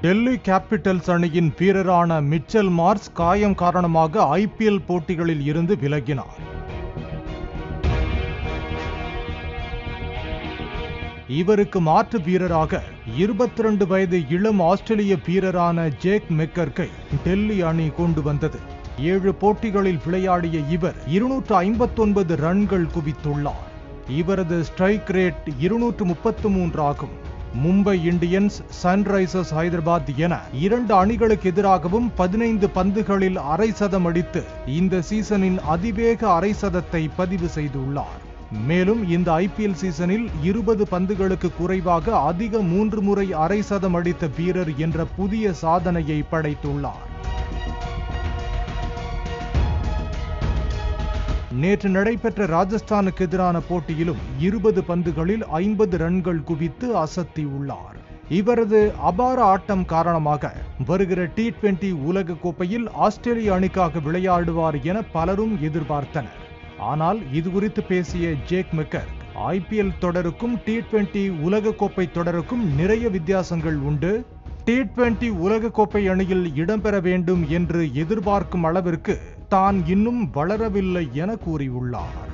Delhi Capitals அணியின் வீரரான Mitchell Marsh காயம் காரணமாக ஐபிஎல் போட்டிகளில் இருந்து விலகினார். இவருக்கு மாற்று வீரராக 22 வயது இளம் ஆஸ்திரேலிய வீரரான ஜேக் மெக்கர்க்கை டெல்லி அணி கொண்டு வந்தது. 7 போட்டிகளில் விளையாடிய இவர் 259 ரன்கள் குவித்துள்ளார். இவரது ஸ்ட்ரைக் ரேட் 233 ஆகும். மும்பை இந்தியன்ஸ், சன்ரைசர்ஸ் ஹைதராபாத் என 2 அணிகளுக்கு எதிராகவும் 15 பந்துகளில் அரை சதம் அடித்து இந்த சீசனின் அதிவேக அரை சதத்தை பதிவு செய்துள்ளார். மேலும் இந்த ஐபிஎல் சீசனில் 20 பந்துகளுக்கு குறைவாக அதிக 3 முறை அரை சதம் அடித்த வீரர் என்ற புதிய சாதனையை படைத்துள்ளார். நேற்று நடைபெற்ற ராஜஸ்தானுக்கு எதிரான போட்டியிலும் 20 பந்துகளில் 50 ரன்கள் குவித்து அசத்தியுள்ளார். இவரது அபார ஆட்டம் காரணமாக வருகிற T20 உலக கோப்பையில் ஆஸ்திரேலிய அணிக்காக விளையாடுவார் என பலரும் எதிர்பார்த்தனர். ஆனால் இது குறித்து பேசிய ஜேக் மெக்கர், ஐபிஎல் தொடருக்கும் T20 உலக கோப்பை தொடருக்கும் நிறைய வித்தியாசங்கள் உண்டு. T20 உலக கோப்பை அணியில் இடம்பெற வேண்டும் என்று எதிர்பார்க்கும் அளவிற்கு தான் இன்னும் வளரவில்லை என கூறியுள்ளார்.